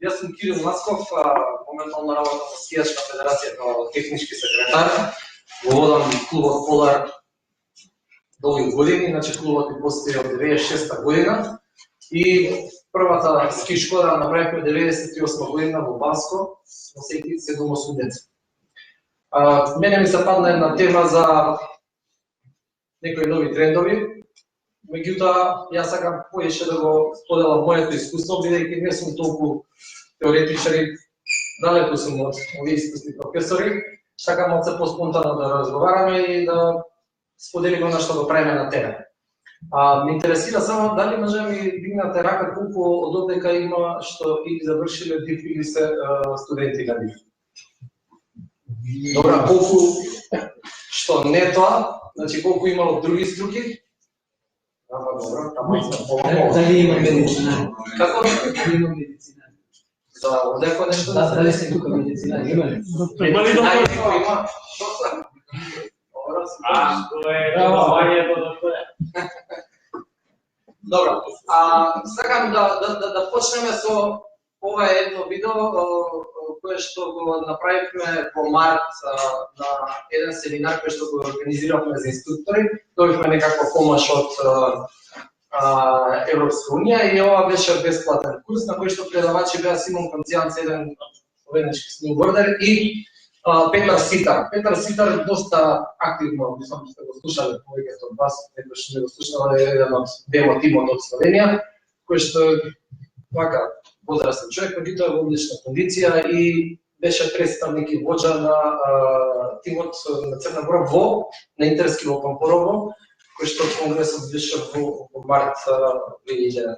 Јас сум Кирил Масков, моментално работам во Скијачка федерација како технички секретар. Го водам клубот Полар долги години, значи клубот е постои од 96-та година и првата ски школа направивме 98 година во Банско, во секи 7-8 деца. Мене ми се падна една тема за некои нови трендови, меѓутоа јас сакам поише да го споделам моето искуство, бидејќи не сум толку теоретичар и далеку сум од овие искусни професори, сакам малце по-спонтано да разговараме и да споделиме она што го правиме на терен. Ме интересира само дали може да ми дигнате рака колку од одека има што или завршиле ДИФ или се студенти на ДИФ. Добра, колку што не тоа, значи колку имало други струки? Добра, дали има медицина? Како? Дали има медицина? За одеко нешто? Да, дали сте тука медицина? Има ли? Има ли доктор? Има. Тоа е добавањето докторе. Добро, сакам да почнеме со ова едно видео кое што го направивме во март на еден семинар кој што го организиравме за инструктори. Добивме некаква помош од Европска унија и ова беше бесплатен курс на кој што предавачи беа Симон Концијанц, еден словенечки сноубордер, и Петар Ситар. Петар Ситар доста активно, мислам што го слушале повеќето од вас, некој што не го слушале, еден од демо тимот од Словенија, кој што вака возрастен човек, меѓутоа во одлична кондиција и беше представник и воџа на тимот на Црна Гора на Интерски во Пампорово, кој што конгресот беше во март 2019.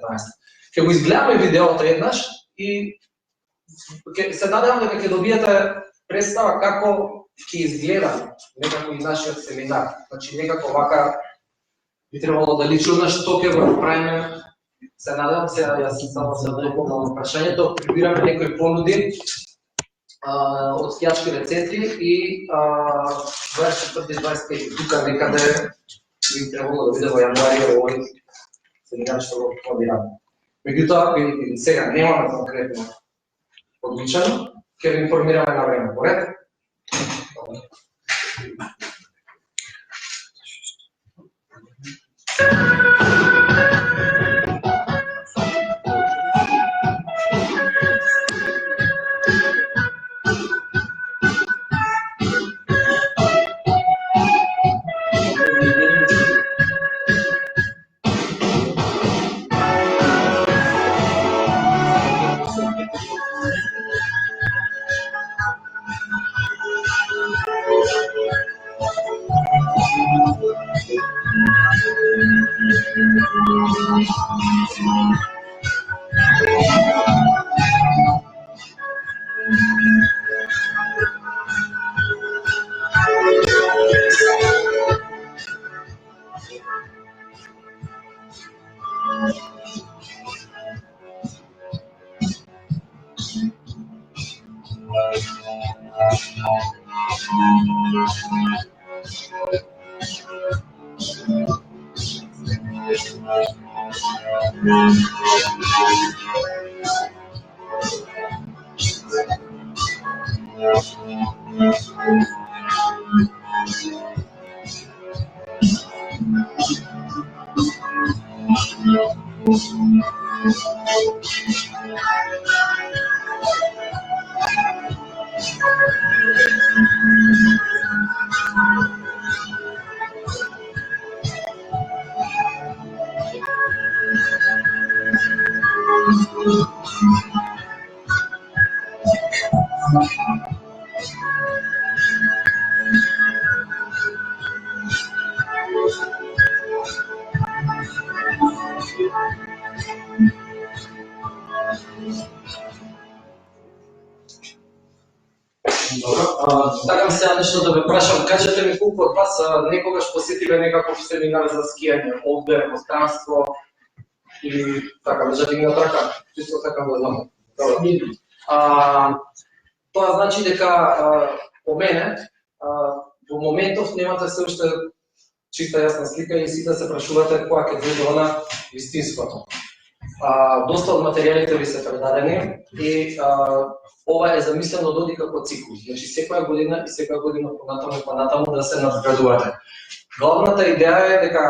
Ќе го изгледаме видеото еднаш и се надевам дека ќе добиете представа како ќе изгледа некако и нашиот семинар. Значи некако вака би требало да личи на што ќе го правиме. Се надевам се, јас сум само се допомнал на прашањето, прибираме некои понуди од скијачки рецентри и 24-25 тука некаде би требало да биде во јануари овој семинар што го планираме. Меѓутоа, сега немаме конкретно одлучено, ќе ви информираме на време. Поред? Сакам сега нешто да ве прашам, кажете ми колку од вас некогаш посетиле некаков семинар за скијање овде во странство или така, да дигнат рака, чисто сакам да знам. Тоа значи дека по мене во моментов немате се уште чиста јасна слика и сите се прашувате кога ќе дојде она вистинското. доста од материјалите ви се предадени и ова е замислено да оди како цикл. Значи секоја година понатаму да се надградувате. Главната идеја е дека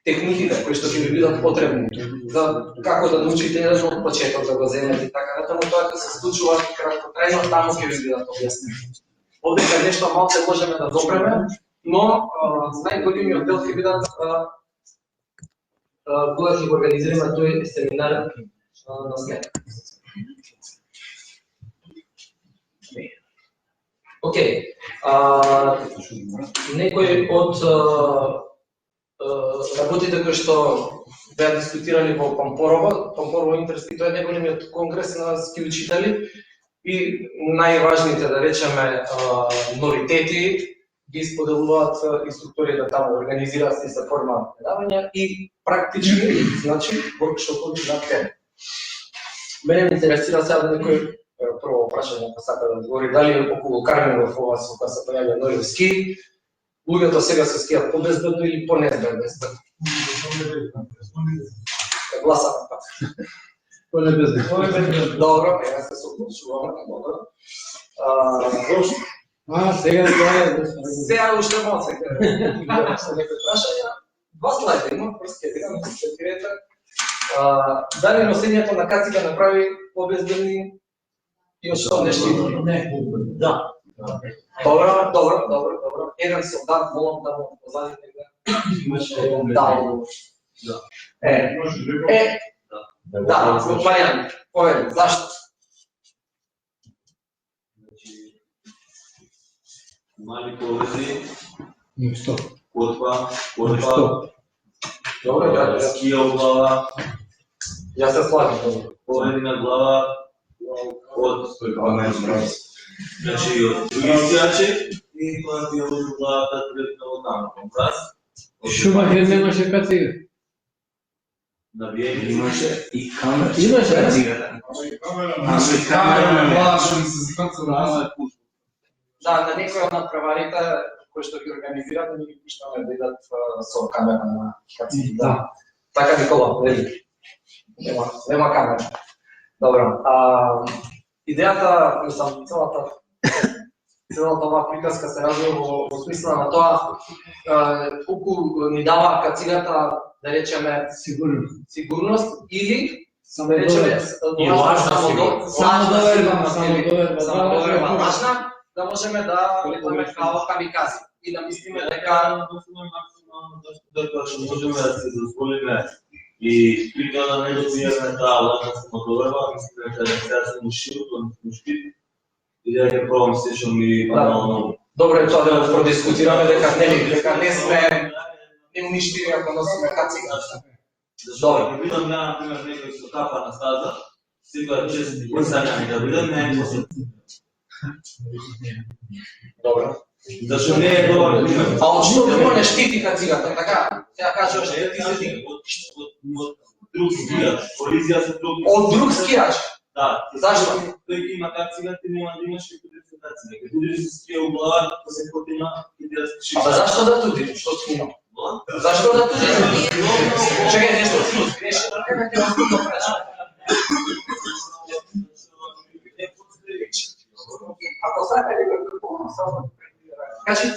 техниките кои што ќе ви бидат потребни за како да научите еден од почеток да го земете и така натаму, тоа ќе се случува краткотрајно, таму ќе ви бидат објаснени. Овдека нешто малце можеме да допреме, но најголемиот дел ќе бидат кога ќе го организираме тој семинар на снег. Океј, некои од работите кои што беа дискутирани во Пампорово Интерски, тоа е најголемиот конгрес на ски учители и најважните, да речеме, новитети ги споделуваат инструкторите таму, организираат се за форма предавања и практични, значи, воркшопови на тема. Мене ме интересира сега да некој прво прашање ако сака да одговори, дали околу Карминов ова со која се појавија нови ски, луѓето сега се скијат побезбедно или понезбедно? Гласаме пак. Понебезбедно. Добро, ја се согласуваме, добро. Сега тоа е. Сега уште малце ќе се некои прашања. Два слайда има, просто ќе видам да се четирете. Дали носењето на кацика направи побезбедни и што нешто? Не. Да. Добро. Еден солдат молам да му позадите да Имаше да. Да, Маријан, повели, зашто? Мали повези, Што? корпа, Добро, скија од глава, јас се слагам. поведи на глава, од значи од други скијачи и тоа ти од главата директно од таму. Раз. Шумахер немаше кацига. Навиени Имаше и камера. Имаше кацигата. Имаше камера на глава што ми се скацува. Да, на некој од надпреварите кои што ги организираат, да ги пуштаме да идат со камера на каци. Да. Така Никола, вели. Нема камера. Добро. Идејата, мислам, целата оваа приказка се развива во смисла на тоа колку ни дава кацигата, да речеме, сигурност или да речеме самодоверба важна, да можеме да летаме као камикази и да мислиме дека можеме да се дозволиме и при тоа да не добиеме таа лажна самодоверба, мислиме дека сега сме ушилото, не сме и да ќе пробам се што ми банално. Добро е тоа да го продискутираме дека не сме неуништиви ако носиме кацига. Зашто ќе видам ја, например, некој со капа на стаза, сега чест посањани да видам, не е посет. Добро. Зашто не е добар пример. А од што го не штити кацигата, така? Сега кажуваш дека ти се од друг скијач, колизија со друг. од друг скијач. Да. Зашто? Тој ќе има кацига, ти нема да имаш и кацигата. Ќе будеш со скија у глава, ќе се потина и да скишиш. А зашто да туди? Што ти има? Зашто да туди? Чекај нешто, греши. Како ќе го прашам? Ако сакате да го само кажи.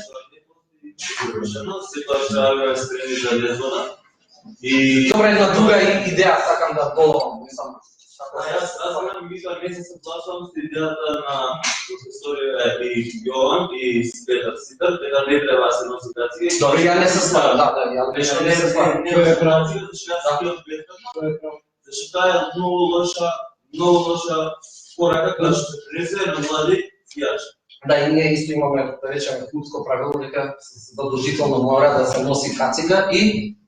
Секојаш треба да спреми за лезвона. И Добре, една друга идеја сакам да доловам, мислам. Јас знам, мислам, не се согласувам со идејата на професор Јован и Петар Ситар, дека не треба да се носи кацига. Добре, ја не се слагам, да, ја лично не се слагам. Тој е прав. Зашто таа е многу лоша порака, која што се пренесе на млади скијачи. Да, и ние исто имаме, да речеме, клубско правило, дека задолжително мора да се носи кацига и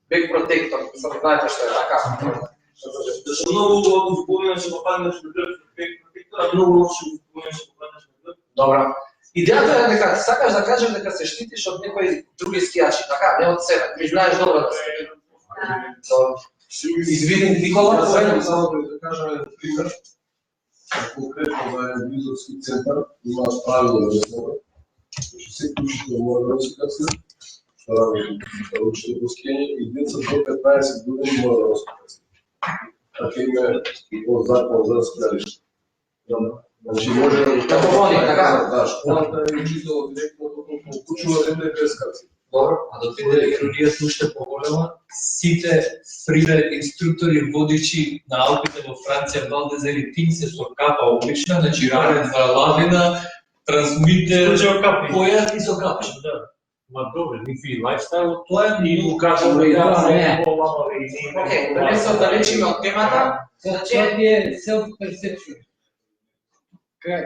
бек протектор. Знаете што е така? Зашто многу убаво го спомнеш што попаднеш на дрв бек протектор, а многу лошо го спомнеш што попаднеш на дрв. Добра. Идејата е дека сакаш да кажеш дека се штитиш од некои други скијачи, така, не од себе. Ти знаеш добро да се. Извини, Никола, Само да кажа пример. Конкретно за Визовски центар имаш правило за тоа. Што секој што мора да носи кацига, да учи руски и деца до 15 години мора да разпределят. Така има по закон за разпределище. Значи може да го Како води, така? Да, школата е учител директно доколку почува да е без каци. Добро. А да биде иронијата уште поголема, сите фрилер инструктори водичи на Алпите во Франција, Валдезери, Пинсе со капа обична, значи ранец за лавина, трансмитер, Случај капи. појат и со капа. Да. Ма добре, никакви лайфстайл, Тоа е и му кажам Добре, да тоа се не. по-лабави и не. Океј, да не се оддалечиме од темата, Значи ти е self-perception. Крај.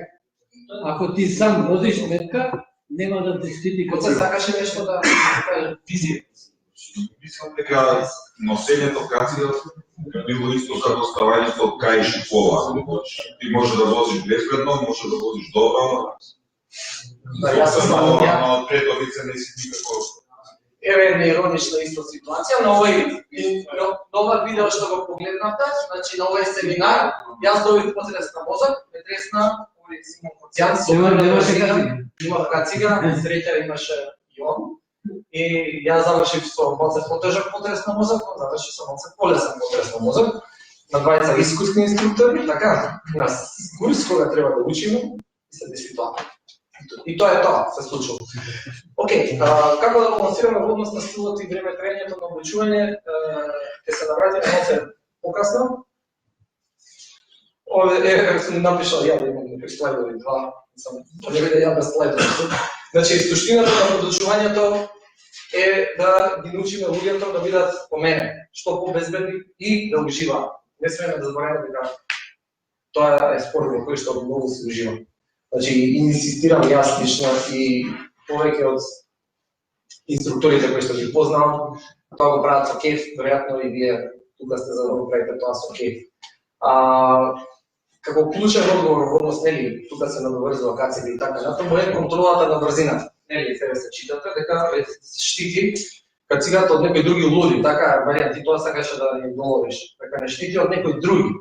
Ако ти сам возиш метка, нема да те штити кој се кацигата. сакаше нешто да кажеш? Визија. Мислам дека носењето кацига било исто како ставањето од каиш и пола. Ти може да возиш безбедно, може да возиш добро, Да, јас се спомнам. но трето лице не си никако. Еве една иронична исто ситуација, на овој видео што го погледнавте, значи на овој семинар, јас добив потресна мозок, ме тресна овој Симон Коцјан, Немаше кацига. Имав кацига, среќа имаше и он. И јас завршив со моцев потежок потрес на мозок, он заврши со моцев полесен потрес на мозок. На двајца искусни инструктори, така, на курс кога треба да учиме, и се деси тоа. И тоа е тоа, се случува. Океј, како да балансираме во однос на стилот и време трењето на обучување, ќе се навратиме малце покасно. Овде сум напишал ја да имам некои слайдови, два, сам не виде ја без слайдови. Значи, суштината на подучувањето е да ги научиме луѓето да бидат по мене, што побезбедни и да уживаат. Не смееме да забораваме дека тоа е спорт во кој што многу се ужива. Значи, инсистирам јас лично и повеќе од инструкторите кои што ги познавам, тоа го прават со кеф, веројатно и вие тука сте за да го правите тоа со кеф. Како клучен одговор во однос, нели, тука се надоврзува кацига и така натаму е контролата на брзината. Нели, себе се читате дека ве штити кацигата од некои други луди, така варијант и тоа сакаше да ни говориш, дека не штити од некои други.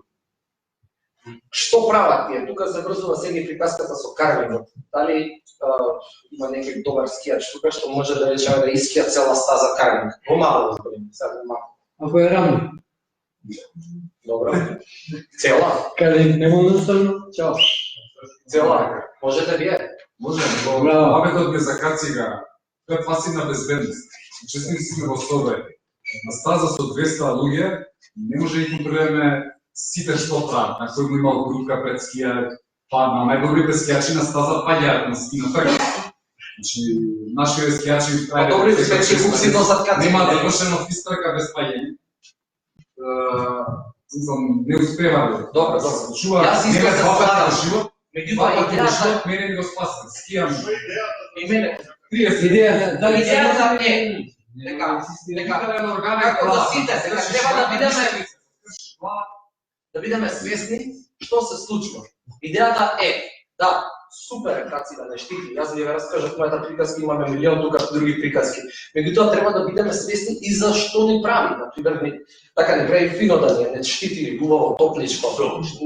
Што прават тие? Тука се врзува сега и приказката со карвингот. Дали има некој добар скијач тука што може да речеме да искија цела стаза карвинг? Во мало зборим, сега во мало. Ако е рамно. Добро. Цела? Каде нема наставно, чао. Цела. Можете вие? Можеме, Браво. но паметот без за кацига, тоа е пасивна безбедност. Честни сме во соба. На стаза со 200 луѓе не може да контролираме сите што прават. На кој му имал групка пред скија, па на најдобрите скијачи на стаза паѓаат на скината. Значи, нашите скијачи А добрите скијачи си носат кацига. нема довршено истрака без паѓање. Не успева да. Добро. Чува, Јас искам не да два пати слагам. во живот. Меѓутоа, идејата Мене ми го спаса. Скијам и мене. 30 Идеја, дали Идејата е дека како да сите, дека треба да бидеме свесни што се случува. Идејата е да супер е кацига не штити. Јас ви ја раскажав мојата приказка, имаме милион тука други приказки. Меѓутоа треба да бидеме свесни и за што ни прави. Например, така не прави фино да не штити убаво топличко.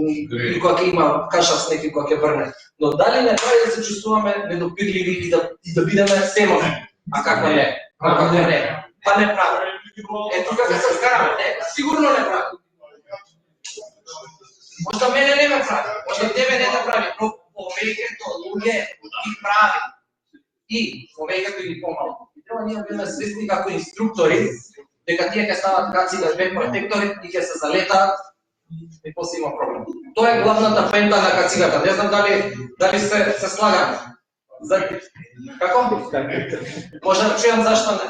И кога ќе има каша снег и кога ќе врне. Но дали не прави да се чувствуваме недопирливи и да бидеме семони? А како не? Како не? Па не прави. Е, тука ќе се скараме, не? Сигурно не прави. Можда мене не ме прави, можда тебе не те прави, но повеќето луѓе ги прави. И повеќето ги помалку. И треба ние да бидеме свесни како инструктори, дека тие ќе стават каци на бек протектори и ќе се залетаат и после има проблем. Тоа е главната пента на кацигата. Не знам дали се слагаме. Како? Може да чујам зашто не.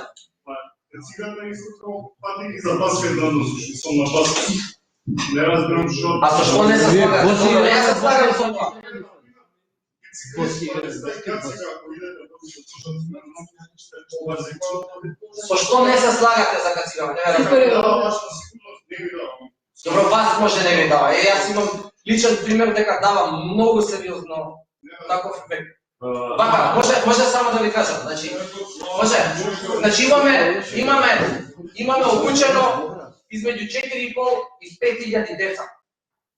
Кацигата е исто патики за баскет да носиш, сум на баскет. Не разбирам што. А со што не се слагате? Добро, не се слагам со тоа. Со што не се слагате за кацигава? Не разбирам. Добро, вас може не ви дава. Јас имам личен пример дека давам многу сериозно таков ефект. Бака, може само да ви кажам, значи, може. Значи имаме обучено измеѓу 4,5 и 5.000 деца.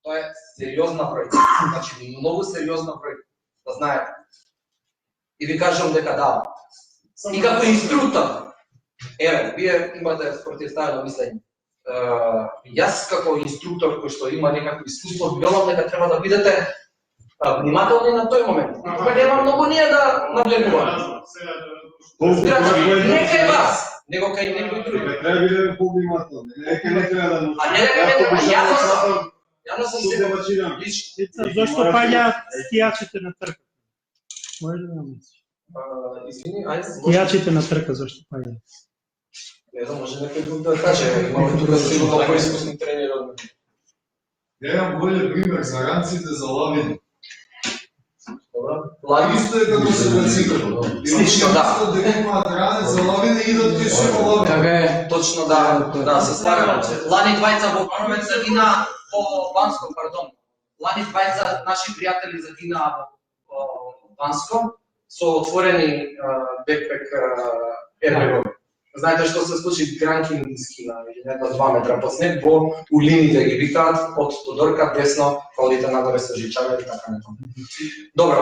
Тоа е сериозна бројка. Значи, многу сериозна бројка, да знаете. И ви кажам дека да. И како инструктор, Еве, вие имате спротивставено мислење. Јас како инструктор кој што има некакво искуство, велам дека треба да бидете внимателни на тој момент. Кога нема многу ние да наблегуваме. Не кај вас, него кај некој други. Не треба бидеме повнимателни. Не треба да А не дека мене, јано сум се лично. Зошто паѓаат скијачите на трка? Може да намислиш? Извини, ајде. Скијачите на трка зошто паѓаат? Не знам, може некој друг да каже, имаме тука сигурно поискусни тренери од мене. Имам боле пример за ранците за лавини. Лаги Исто е како се бацикл. Слично, да. Дека имаат ранец за лавини и да ти се лавини. Така е. точно да се слагаме. Лани двајца во Паровец загина во Банско, пардон. Лани двајца наши пријатели загина во Банско со отворени бекпек ербегови. Знаете што се случи? Гранкин скина, едно 2 метра под снег, во улините ги викаат од Тодорка десно, ходите нагоре со жичари и така нетаму. Добро,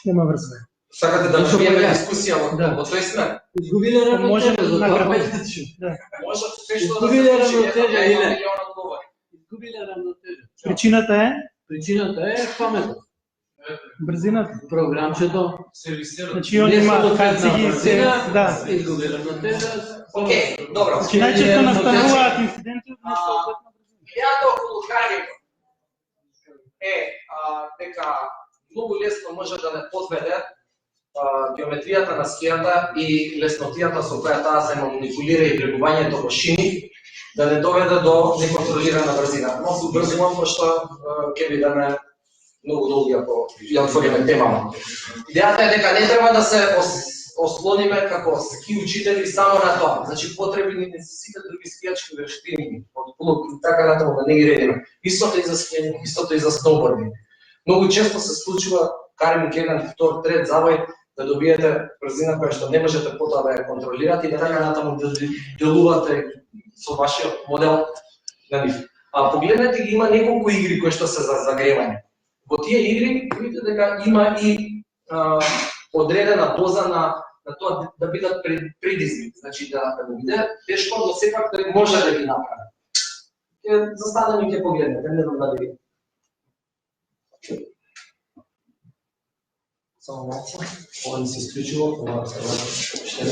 Нема врска. сакате да чуеме дискусија во тој смер? Изгубиле Може равнотежа, за на тоа крај. кажу. Може се што да Изгубиле се случи, равнотежа, ето, или? ја он одговори. Изгубиле равнотежа. Причината е Причината е паметот. брзината. Програмчето Значи он има кациги се, да. изгуби равнотежа. Океј, добро. Значи најчесто настануваат инциденти од несоодветна брзина. Идејата околу карањето е дека многу лесно може да не подведе геометријата на скијата и леснотијата со која таа се манипулира и влегувањето во шини да не доведе до неконтролирана брзина. Но се убрзувам пошто ќе бидеме многу долги ако ја отвориме темама. Идејата е дека не треба да се ослониме како ски учители само на тоа. Значи потребни не се сите други скијачки вештини, од плук и така натаму да не ги редиме. Истото и за скијање, истото и за сноубординг. Многу често се случува карање еден, втор, трет завој да добиете брзина која што не можете потоа да ја контролирате и така натаму да делувате со вашиот модел на нив. Погледнете ги, има неколку игри кои што се за загревање. Во тие игри видите дека има и одредена доза на тоа да бидат предизвик, значи да биде тешко, но сепак да може да ги направи. Застанем и ќе погледнете, не знам дали. Само малку, ова не се исклучило, ова се врати уште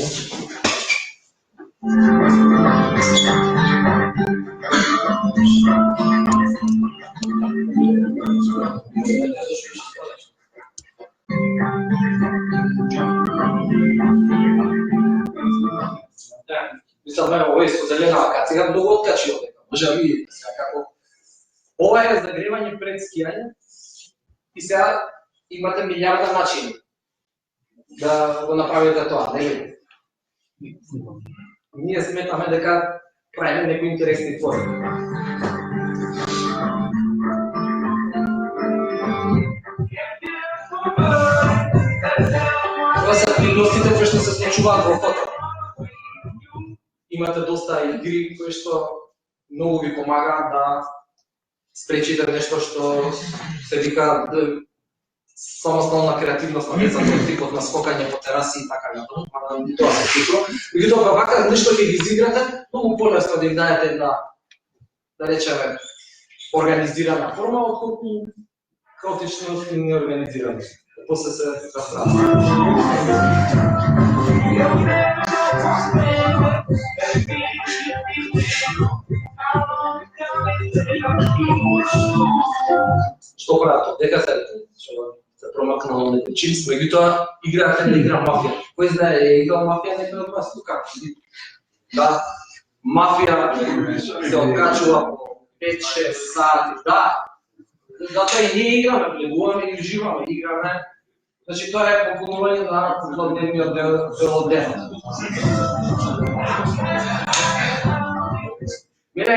Мислам, ова е со зеленава кацига, многу откачи од дека. Може да видите како. Ова е загревање пред скијање и сега имате милиарда начини да го направите тоа, нели? Ние сметаме дека правиме некои интересни форми. Тоа се активностите кои што се случуваат во хотел. Имате доста игри кои што многу ви помагаат да спречите нешто што се вика самостојна креативност на децата, типот на скокање по тераси и така натаму. Тоа се случува. Меѓутоа, кога вака нешто ќе ги изиграте, многу полесно да им дајете една, да речеме, организирана форма, отколку хаотично и неорганизирана. После се расправа. Што прават? Дека се промакнало на чипс, меѓутоа играат една игра мафија. Кој знае, е играл мафија некој од вас тука? Да, мафија се откачува по 5-6 сати, да. Затоа и ние играме, влегуваме и уживаме, играме. Значи тоа е пополнување на попладневниот дел од денот. Мене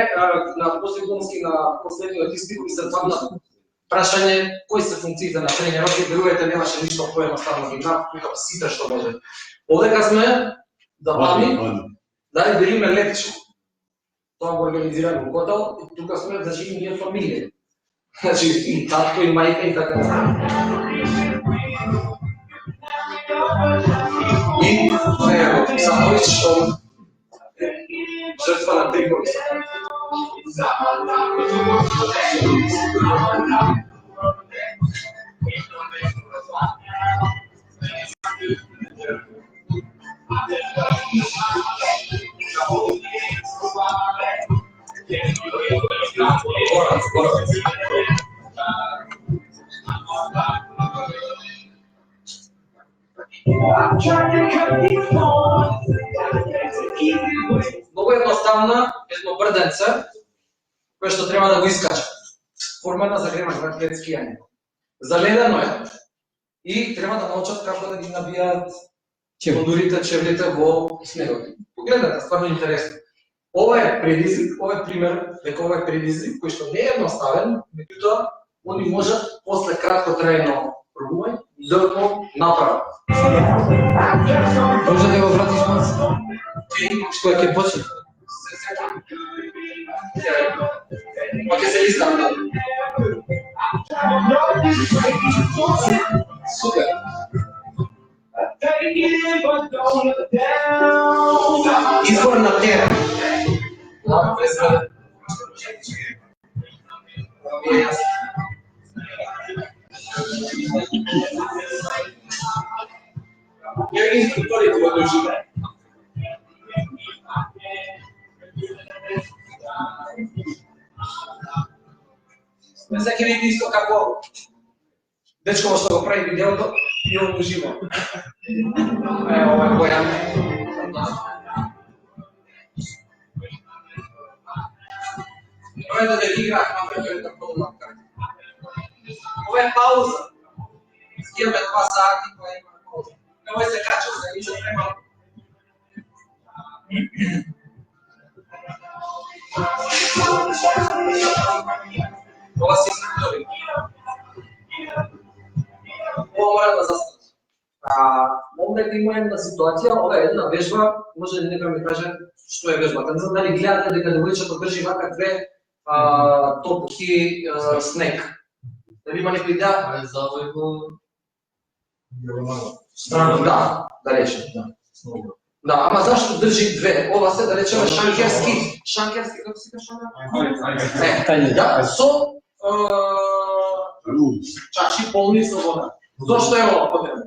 на последниот на последниот испит ми се падна прашање кои се функциите на тренерот и другите немаше ништо поедноставно ги направи сите што може. Одека сме забавни, да делиме лекции. Тоа го организираме во хотел и тука сме значи ние фамилија. Значи и татко и мајка и така натаму. И И Нео Санович, што жртва на трикови. Многу едноставна, еднобрденце, кој што треба да го искача. Формата за гремак пред скијање. Заледено е и треба да научат како да ги набијаат чевдурите, чевлите во снегот. Погледнете, стварно интересно. Ова е предизвик, ова е пример дека ова е предизвик кој што не е едноставен, меѓутоа они можат после кратко трајно пробување да го направат. Може да го вратиш малку? Што ќе почне? Па ќе се листам. Супер. Избор на терен. Ја ги инструкторите го доживеа. Не се ќе види исто како дечко што го прави видеото и он ужива. Ова е Бојан. Ова е да ги играат напред да подумат како. Ова е пауза. Скијаме 2 сати, која има пауза. Ова се кача за ништо треба. Ова се инструктори. Ова мора да застане. Овде има една ситуација, ова е една вежба, може некој ми каже што е вежбата. Не знам дали гледате дека девојчето држи вака две топки снег. Дали има некој идеја? Странно, да, да речем, да. Да, ама зашто држи две? Ова се да речеме шанкерски, како се каже? Да, со чаши полни со вода. Зошто е ова потребно?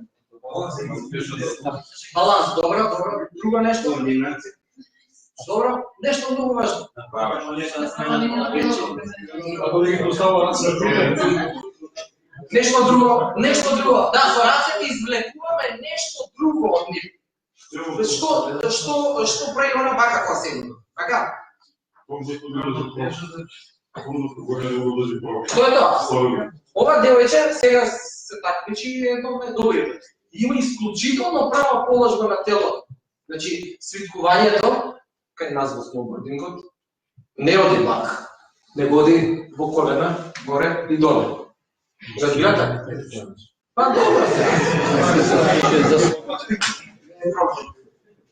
Баланс, добро. Друго нешто? Добро, нешто многу важно. Нешто друго. Да, со рацете извлекуваме нешто друго од нив. Што прави она бака класено? Така? Што е тоа? Ова девојче сега се такмичи и едно ме добри. Има исклучително права положба на телото. Значи, свиткувањето, кај нас во сноубордингот, не оди лак, него оди во колена, горе и доле. Разбирате? Па добро се.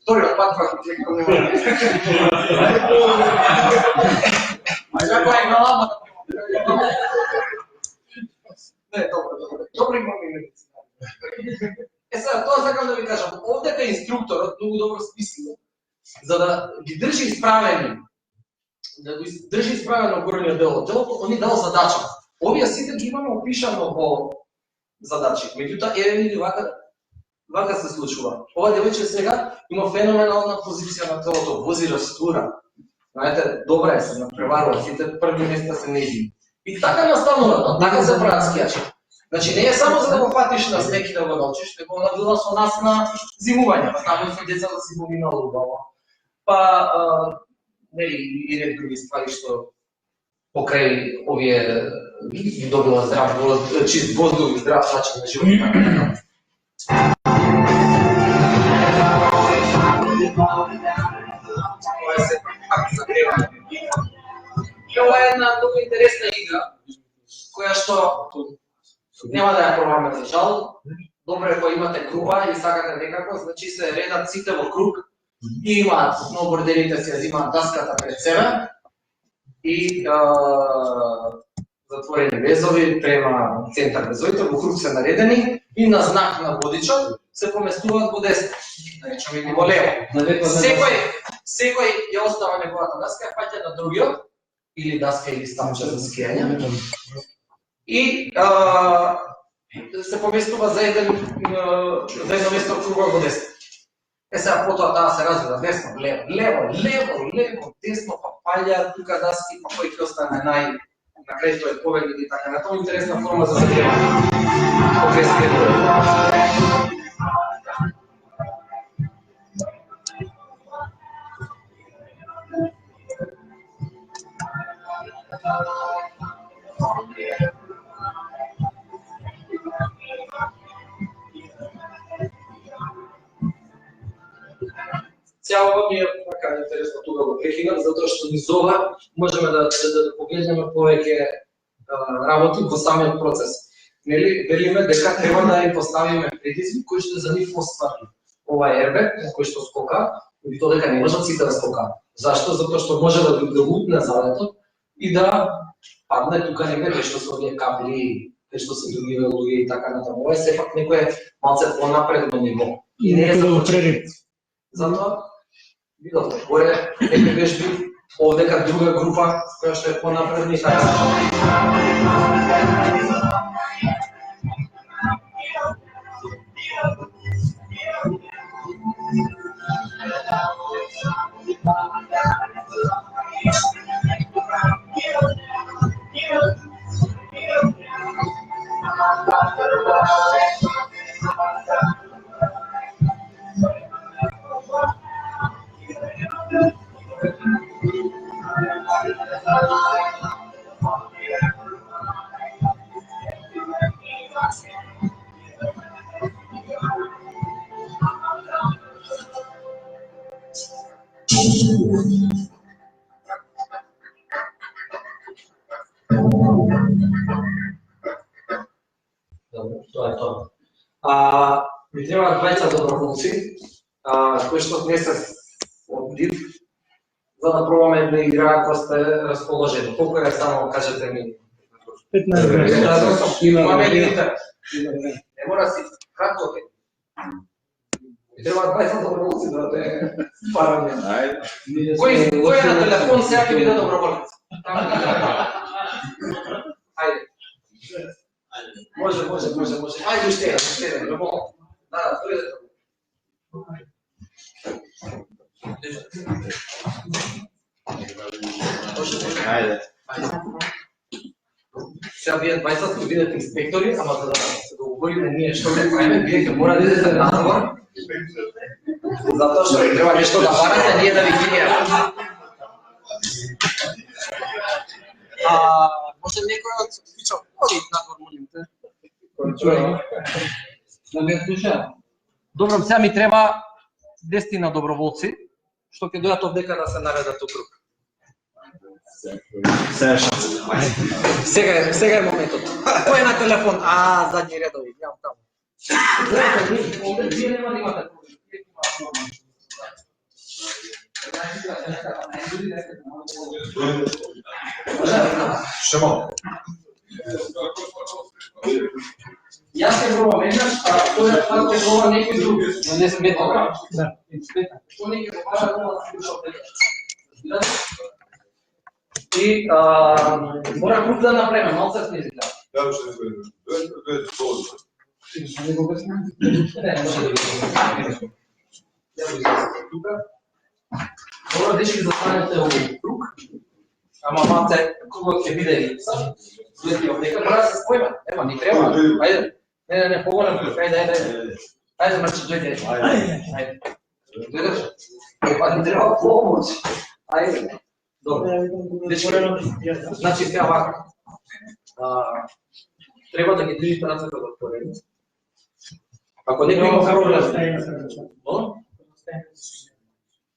Вториот пат пак некој не може. Ајде е галамата. Не, добро имаме медицина. Сега, тоа сакам да ви кажам, овде кај инструкторот многу добро смислено, за да ги држи исправени, да го држи исправено горниот дел од телото, он ни дал задача. Овие сите ги имаме опишано во задачи. Меѓутоа, еве види вака се случува. Ова девојче сега има феноменална позиција на телото, вози растура. Знаете, добра е се напреварува, сите први места се нејзини. И така настанува, така се прават скијачи. Значи не е само за да го фатиш на снег и да го научиш, него надува со нас на зимување, ставаме со деца да си поминало убаво. Па, нели, и ред други ствари што покрај овие ги добила здрав, чист воздух и здрав начин на живот. Ова е се пак загревање. Ова е една многу интересна игра, која што нема да ја пробаме за жал. Добро е кога имате група и сакате некако, значи се редат сите во круг и имаат сноубордерите си ја взимаат даската пред себе и затворени везови према центар везовите, во круг се наредени и на знак на водичот се поместуваат во десно. Да речеме или во лево. Секој ја остава неговата даска, паѓа на другиот, или даска или стамча за скијање. И се поместува за едно место кругот во десно. Сега потоа таа се развива десно, лево, десно, па паѓа тука даски, па кој ќе остане на крај тој победник и така. На тоа интересна форма за загледување. Цяло ми е така интересно тука го прекинав, затоа што низ ова можеме да погледнеме повеќе работи во самиот процес. Нели велиме дека треба да им поставиме притиск кој што за нив оствари ова ербе, кој што скока, и тоа дека не можат сите да скокаат. Зашто? Затоа што може да лутне залетот и да падне тука некаде што се овие кабли, што се другиве луѓе и така натаму. Ова е сепак некое малце понапредно ниво. И не е за затоа видовте, горе некој вежби, овдека друга група која што е понапредна и така. Тоа е тоа. Ми требаат двајца доброволци, кои што не се од див, за да пробаме да играат кога сте расположени. Колку е само, кажете ми? 15. Имаме лимитар. Не мора си кратко. Ми требаат двајца доброволци да те параме. Кој е на телефон сега ќе биде доброволец? Ајде. Може. Ајде уште еден, любовно. Да, дојдете. Ајде. Сега вие двајцата ќе бидете инспектори, ама за да се договориме ние што ќе правиме, вие ќе мора да идете на надвор. Затоа што треба нешто да барате, ние да ви гинеме. Може некој од Фичо оди надвор, молим те. Да ме слуша. Добро, сега ми треба 10 доброволци, што ќе дојдат овдека да се наредат у круг. Сега е моментот. Кој е на телефон? Задни редови, јам таму. Вие нема да имате проблем. Шемо. Јас ќе пробам еднаш, тој пат ќе пробам некој друг. Но не сме добра. Да. Што не ќе бара да се слуша. И мора круг да направиме, малце сме изгледа. Да, што не зборим. Дојде солодно. Не го гасна? Не, може да го тука. Добро, дечки, застанете овој круг. Ама малце, кругот ќе биде следи овдека, мора да се споиме. Ема, ни треба. Ајде. Не, поголем круг. Ајде. Ајде, мрче, дојде. Ајде. Дојдеш? Па ни треба помоć. Ајде. Добро. Дечки, значи сега вака. Треба да ги држите рацете отворени. Ако некој има проблем,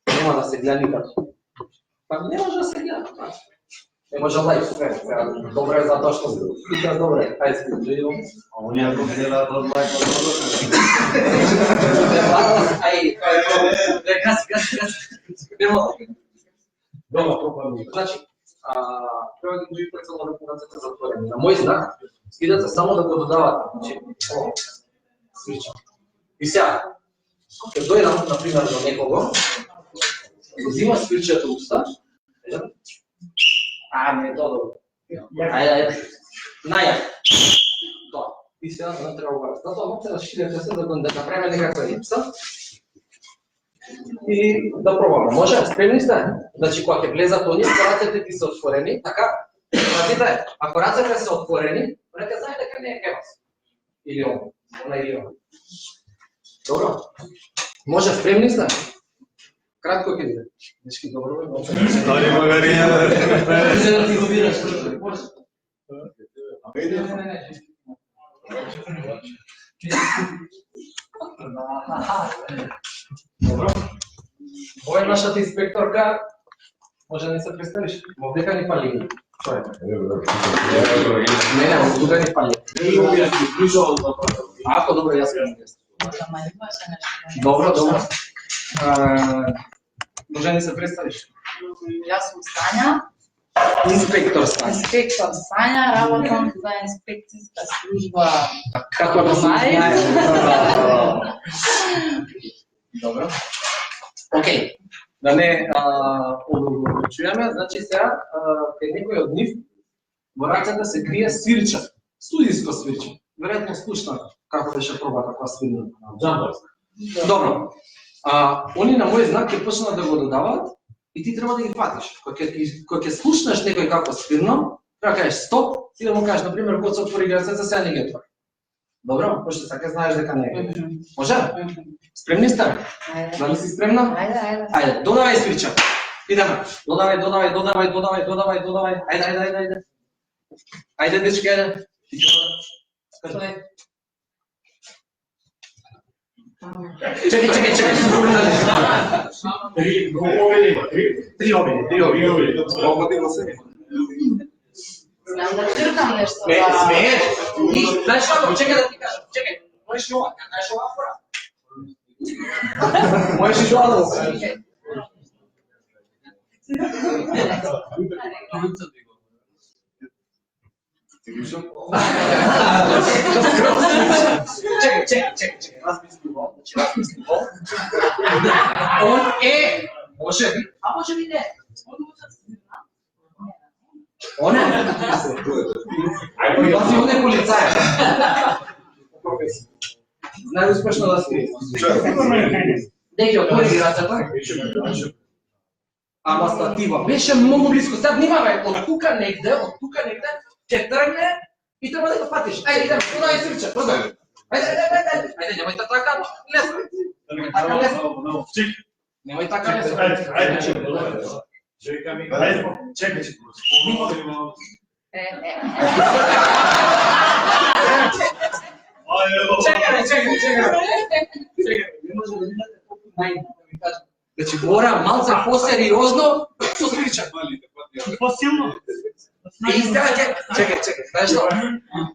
нема да се гледа никако. Па не може да се гледа. Не може лайф, добро е затоа што питаш добро е. Ајде се гледам. А оние ако гледаат од лайф, ај, кај проблем. Гас. Добро, значи, треба да ги пред цело ръкавицата затворени. На мој знак, идете само да го додавате. Значи, свирче. И сега, ќе дојдам, например, до некого, го взима свирчето уста, не, добро. Ајде, најак. Тоа. И сега не треба го затоа може да ширите се да го направиме некаква липса. И да пробаме. Може? Спремни сте? Значи, кога ќе влезат оние, кораците ти се отворени, така? Пазите, ако рацете се отворени, нека знае дека не е кај вас. Или она или она. Добро? Може, спремни сте? Кратко ќе биде. Дечки, добро бе. Стори магарија. Да ти го бираш. Може. Добро. Ова е нашата инспекторка. Може да не се представиш? Овдека ни пали. Што е? Не, овдека ни пали. Ако добро, јас ќе. Добро, добро. Може да не се представиш? Јас сум Сања. Инспектор Сања. Инспектор Сања, работам за инспекцијска служба. Како да се знае? Добро. Океј. Да не одлучуваме, значи сега кај некој од нив во рацете се крие свирче, студиско свирче. Веројатно слушна како беше проба таква свирна. Джамбарска. Добро. Они на мој знак ќе почнат да го додаваат и ти треба да ги фатиш. Кога ќе слушнеш некој како свирно, треба да кажеш стоп, ти да му кажеш, например, кога се отвори граница, сега не ги отвори. Добро, пошто сега знаеш дека не е. Може? Спремни сте? Дали си спремна? Ајде. Ајде, додавај свирча. Идеме. Додавај. Ајде. Ајде, дечки, ајде. Чекај. Три обиди. Знам да чиркам нешто. Смееш? Знаеш како? Чекај да ти кажам. Чекај. Можеш ли ова? Знаеш ова фора? Можеш ли ова да го кажеш? Чекай. Размисли го. Он е, може би, а може би не. Он е. Он е полицај. Најуспешно да си. Деки, отвори ги рацата. Ама статива беше многу близко. Сега внимавај, од тука негде, ќе тргне и треба да го фатиш. Ајде, идеме, продавај свирче, продавај. Ајде, немој така, лесно. Немој така лесно. Чекај. Значи, мора малце по-сериозно со свирче. По-силно. И сега чекај, знаеш што?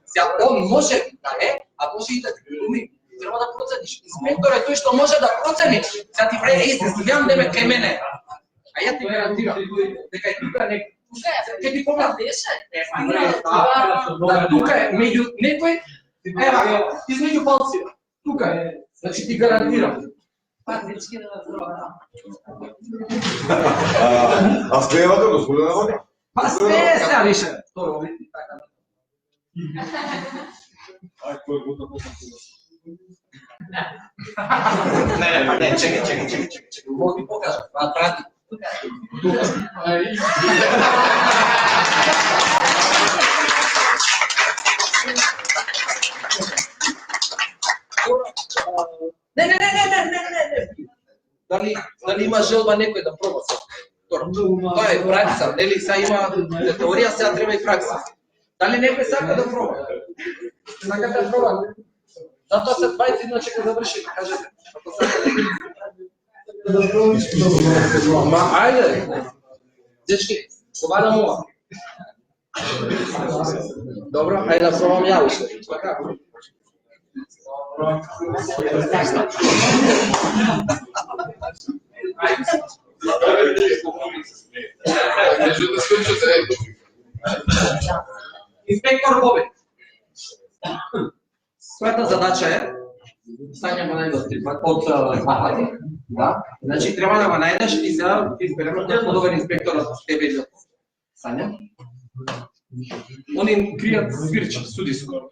Сега он може да е, а може и да ти глуми. Треба да процениш. Инспектор е тој што може да процени. Сега ти вреде истински, видам да ме кај мене. А ја ти гарантирам дека е тука некој. Ке ти помогам. Да, тука е меѓу некој, ева, измеѓу палци. Тука е. Значи ти гарантирам. Патички да разбрава. А спеевате, господина Вака? Па се, сега више. Тоа види така. Не, чекај. Мога ти покажам. Прати. Не. Дали има желба некој да проба се? Тоа е пракса, нели сега има теорија, сега треба и пракса. Дали некој сака да проба? Сака да проба? Затоа се 20 иначе ќе заврши, кажете. Ма, ајде! Дечки, побадам ова. Добро, ајде да пробам ја уште. Така? Ајде. Инспектор Бобе. Своята задача е стања го најдеш од напади. Да. Значи треба да го најдеш и сега изберемо кој е подобен инспектор од тебе или од Сања. Они кријат свирче, судиско.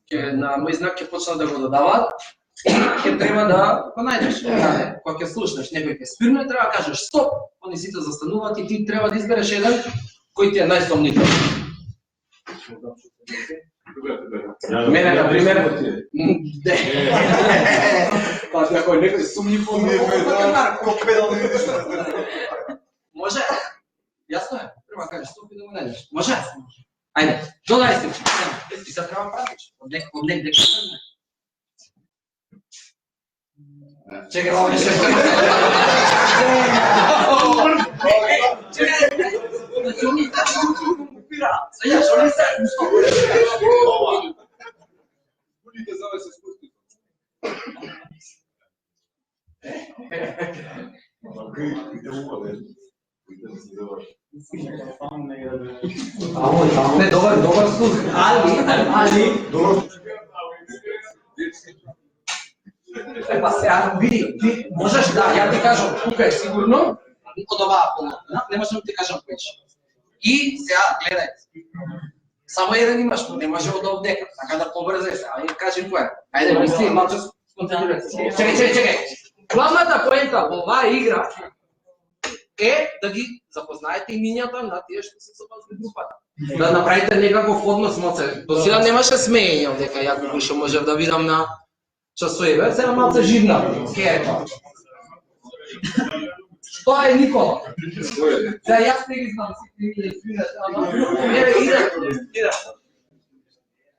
Ке на мој знак ќе почнат да го додаваат. Ќе треба да го најдеш. Кога ќе слушнеш некој ќе спирне, треба да кажеш стоп. Они сите застануваат и ти треба да избереш еден кој ти е најсомнителен. Мене, например, па ако некој сумни по може? Јасно е? Треба да кажеш стоп и да го најдеш. Може? Ајде, додај се. Ти се треба пратиш. Од некој дека тргне. Чекај, ова беше. Сега што не се Будите за се спусти. Не, добар слух. Али. Епа сега, види, ти можеш да, ја ти кажам, тука е сигурно, од оваа половина, не можам да ти кажам повеќе. И сега, гледај, само еден имаш, не може од овдека, така да побрзај се, ајде кажи кој е. Ајде, мисли, малче сконцентрирај се. Чекај. Главната поента во оваа игра е да ги запознаете имињата на тие што се со вас во групата. Да направите некаков однос моце. До сега немаше смеење овдека, ја колку што можев да видам на часоиве, сега малце живна. Ке е тоа? Што е Никола? Сега јас не ги знам сите имиња, ама иде.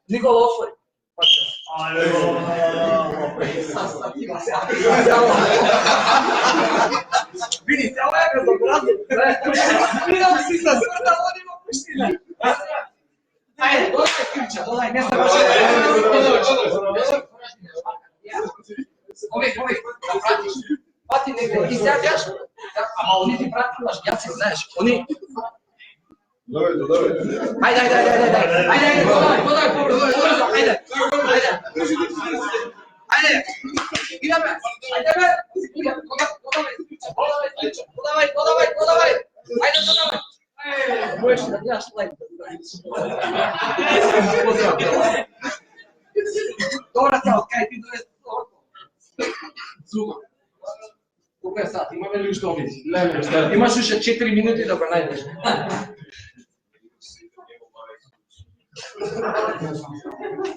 Никола отвори. Види, ова е безобразно. Видам си се свртал, они ма пуштиле. Ајде, додај клуча, додај, не се може. Овек, да пратиш. Пати негде, ти сега бяш. Ама они ти пратилаш, јас си знаеш. Они... Давај. Ајде, додај, побрзо, ајде. Ајде, идеме, додавај. Ајде, додавај. Можеш да гледаш лайк. Добра цел, кај ти доведе Зума. Колко е сат? Имаме ли уште обид? Имаш уште 4 минути да го најдеш.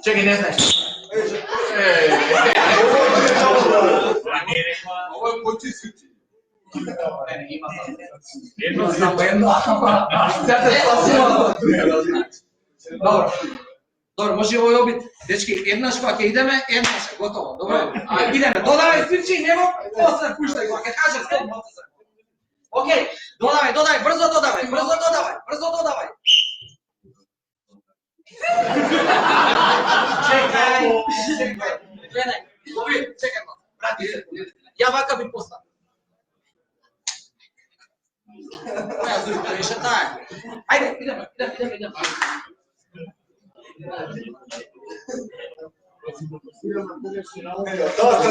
Чекай, не знаеш. Ова е почисти. Едно само едно. Сега те спасувам. Добро, може овој обид. Дечки, еднаш кога ќе идеме, еднаш е готово. Добро. Идеме. Додавај свирчи, немо после пуштај кога ќе кажеш стоп моци. Океј, додавај, брзо додавај. Чекај. Гледај. Ови, чекај ма. Брати се. Ја вака би поставам. Ја зујте, беше таа. Ајде, идеме.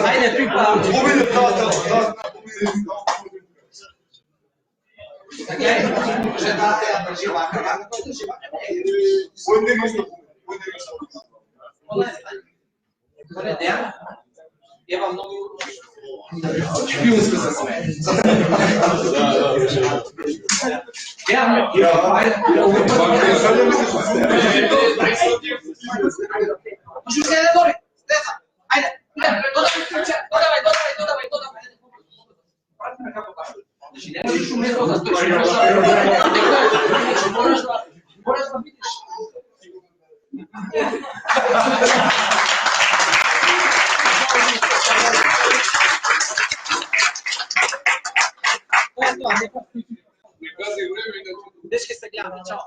Ајде, пипа. Така може да те држи вака, држи вака. Оле, Дејан, ева многу шпионски се смее. Дејан, ајде. Може се да дори, стеса, ајде, додавај. Прати ме како кажа. Значи, не можеш уместно да стоиш, можеш да видиш. Дечки се гледаме, чао.